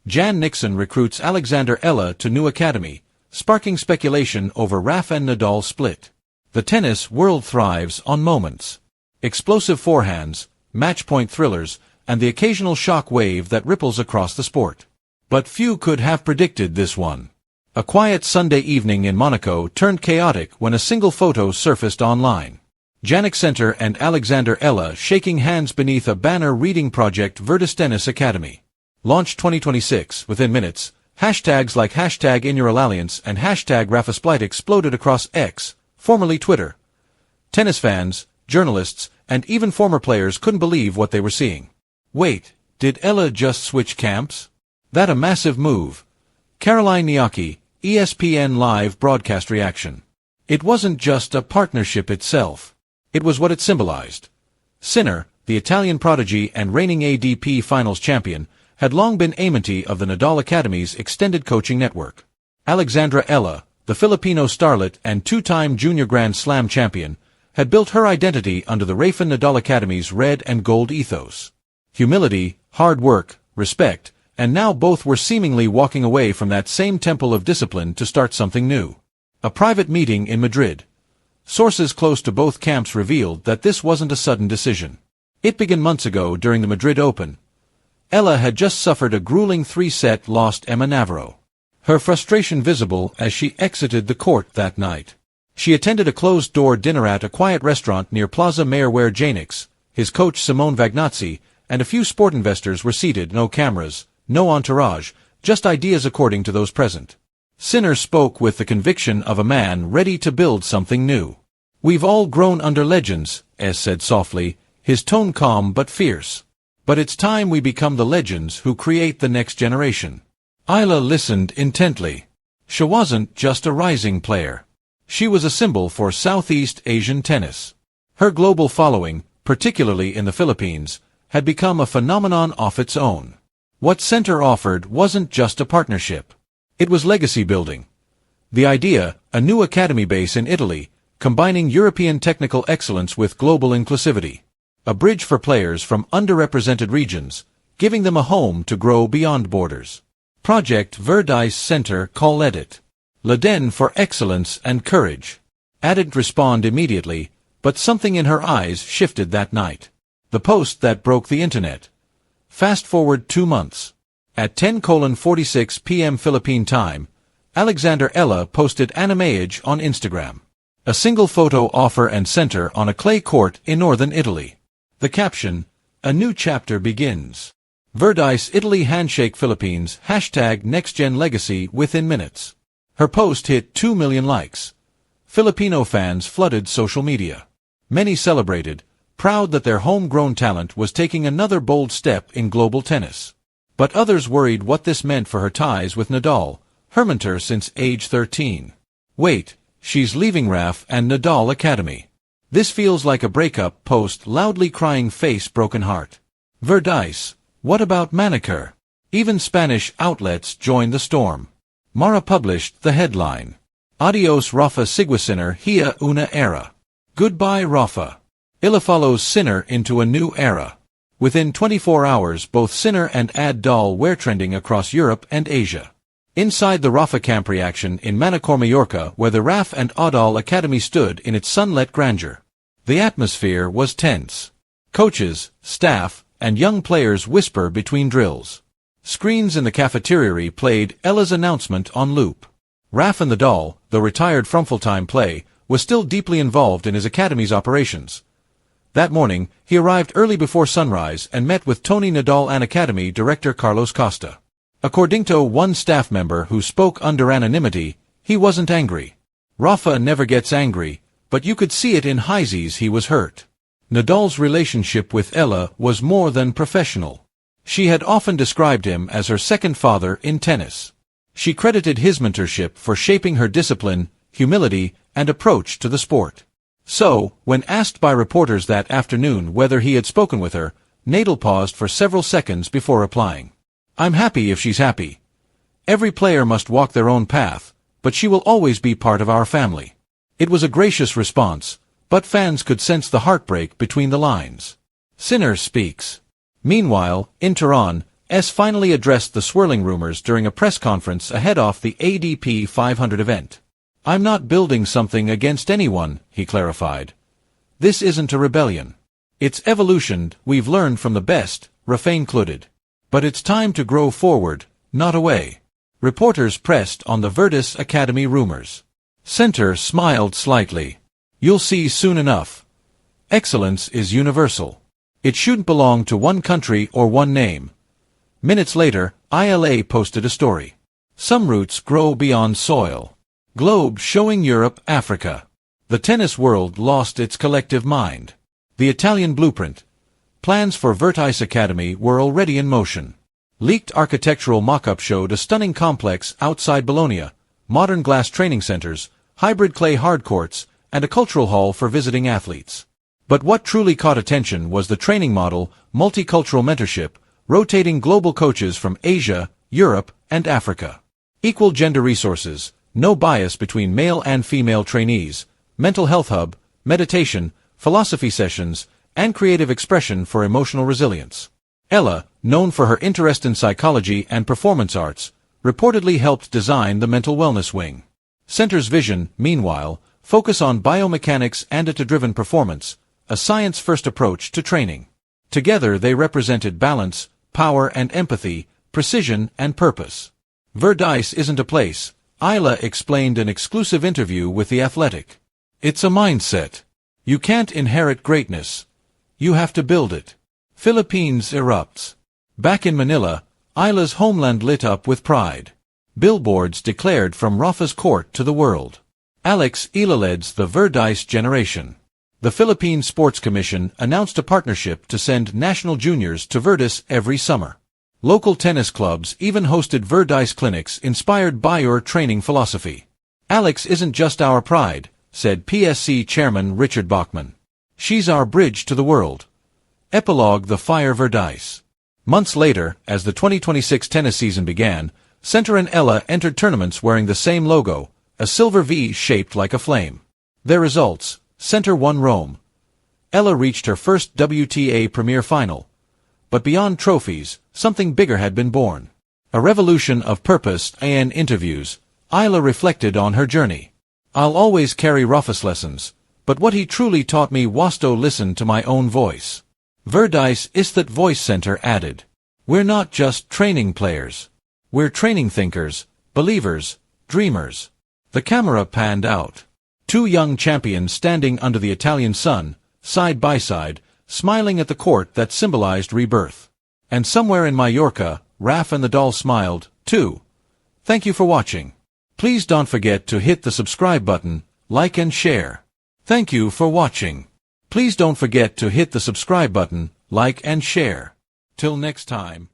Jannik Sinner recruits Alexandra Eala to new academy, sparking speculation over Rafa Nadal split. The tennis world thrives on moments. Explosive forehands, match-point thrillers, and the occasional shock wave that ripples across the sport. But few could have predicted this one. A quiet Sunday evening in Monaco turned chaotic when a single photo surfaced online. Jannik Sinner and Alexandra Eala shaking hands beneath a banner reading Project Virtus Tennis Academy. Launched 2026 within minutes, hashtags like #InYourAlliance and #RafaSplit exploded across X, formerly Twitter. Tennis fans, journalists, and even former players couldn't believe what they were seeing. Wait, did Eala just switch camps? That a massive move. Caroline Niaki, ESPN Live broadcast reaction. It wasn't just a partnership itself. It was what it symbolized. Sinner, the Italian prodigy and reigning ADP Finals champion, had long been amantee of the Nadal Academy's extended coaching network. Alexandra Eala, the Filipino starlet and two-time Junior Grand Slam champion, had built her identity under the Rafa Nadal Academy's red and gold ethos. Humility, hard work, respect, and now both were seemingly walking away from that same temple of discipline to start something new. A private meeting in Madrid. Sources close to both camps revealed that this wasn't a sudden decision. It began months ago during the Madrid Open. Eala had just suffered a grueling 3-set loss to Emma Navarro. Her frustration visible as she exited the court that night. She attended a closed-door dinner at a quiet restaurant near Plaza Mayor where Jannik, his coach Simone Vagnazzi, and a few sport investors were seated. No cameras, no entourage, just ideas according to those present. Sinner spoke with the conviction of a man ready to build something new. "We've all grown under legends," said softly, his tone calm but fierce. "But it's time we become the legends who create the next generation." Eala listened intently. She wasn't just a rising player. She was a symbol for Southeast Asian tennis. Her global following, particularly in the Philippines, had become a phenomenon of its own. What Sinner offered wasn't just a partnership. It was legacy building. The idea, a new academy base in Italy, combining European technical excellence with global inclusivity. A bridge for players from underrepresented regions, giving them a home to grow beyond borders. Project Virtus Center called it. L'Eden for excellence and courage. I didn't respond immediately, but something in her eyes shifted that night. The post that broke the internet. Fast forward 2 months. At 10:46 p.m. Philippine time, Alexandra Eala posted an image on Instagram. A single photo offer and center on a clay court in northern Italy. The caption, "A new chapter begins. Virtus Italy Handshake Philippines #NextGenLegacy" within minutes. Her post hit 2 million likes. Filipino fans flooded social media. Many celebrated, proud that their homegrown talent was taking another bold step in global tennis. But others worried what this meant for her ties with Nadal, her mentor since age 13. Wait, she's leaving Raf and Nadal Academy. This feels like a breakup post, loudly crying face, broken heart. Virtus, what about manicure? Even Spanish outlets joined the storm. Mara published the headline. Adios Rafa Sinner Hia una era. Goodbye Rafa. Eala follows Sinner into a new era. Within 24 hours both Sinner and Nadal were trending across Europe and Asia. Inside the Rafa camp reaction in Manacor, Mallorca, where the Raf and Nadal Academy stood in its sunlit grandeur. The atmosphere was tense. Coaches, staff, and young players whisper between drills. Screens in the cafeteria played Eala's announcement on loop. Rafa Nadal, though retired from full-time play, was still deeply involved in his academy's operations. That morning, he arrived early before sunrise and met with Tony Nadal and Academy director Carlos Costa. According to one staff member who spoke under anonymity, he wasn't angry. Rafa never gets angry, but you could see it in his eyes he was hurt. Nadal's relationship with Eala was more than professional. She had often described him as her second father in tennis. She credited his mentorship for shaping her discipline, humility, and approach to the sport. So, when asked by reporters that afternoon whether he had spoken with her, Nadal paused for several seconds before replying. "I'm happy if she's happy. Every player must walk their own path, but she will always be part of our family." It was a gracious response, but fans could sense the heartbreak between the lines. Sinner speaks. Meanwhile, in Tehran, finally addressed the swirling rumors during a press conference ahead of the ADP 500 event. "I'm not building something against anyone," he clarified. "This isn't a rebellion. It's evolution, we've learned from the best," Rafa concluded. "But it's time to grow forward, not away." Reporters pressed on the Virtus Academy rumors. Sinner smiled slightly. "You'll see soon enough. Excellence is universal. It shouldn't belong to one country or one name." Minutes later, Eala posted a story. "Some roots grow beyond soil." Globe showing Europe, Africa. The tennis world lost its collective mind. The Italian blueprint. Plans for Virtus Academy were already in motion. Leaked architectural mock-up showed a stunning complex outside Bologna, modern glass training centers, hybrid clay hardcourts, and a cultural hall for visiting athletes. But what truly caught attention was the training model, multicultural mentorship, rotating global coaches from Asia, Europe, and Africa. Equal gender resources, no bias between male and female trainees, mental health hub, meditation, philosophy sessions, and creative expression for emotional resilience. Eala, known for her interest in psychology and performance arts, reportedly helped design the mental wellness wing. Sinner's vision, meanwhile, focus on biomechanics and data-driven performance, a science-first approach to training. Together they represented balance, power and empathy, precision and purpose. Virtus isn't a place, Eala explained in an exclusive interview with The Athletic. "It's a mindset. You can't inherit greatness. You have to build it." Philippines erupts. Back in Manila, Eala's homeland lit up with pride. Billboards declared from Rafa's court to the world. Alexandra Eala leads the Virtus generation. The Philippine Sports Commission announced a partnership to send national juniors to Virtus every summer. Local tennis clubs even hosted Virtus clinics inspired by your training philosophy. "Alex isn't just our pride," said PSC chairman Richard Bachman. "She's our bridge to the world." Epilogue: The Fire Virtus. Months later, as the 2026 tennis season began, Sinner and Eala entered tournaments wearing the same logo, a silver V shaped like a flame. Their results: Sinner won Rome. Eala reached her first WTA Premier Final. But beyond trophies, something bigger had been born. A revolution of purpose. In interviews, Eala reflected on her journey. "I'll always carry Rafa's lessons, but what he truly taught me was to listen to my own voice. Virtus is that voice," Sinner added. "We're not just training players. We're training thinkers, believers, dreamers." The camera panned out. Two young champions standing under the Italian sun, side by side, smiling at the court that symbolized rebirth. And somewhere in Mallorca, Rafa Nadal smiled, too. Thank you for watching. Please don't forget to hit the subscribe button, like and share. Thank you for watching. Please don't forget to hit the subscribe button, like and share. Till next time.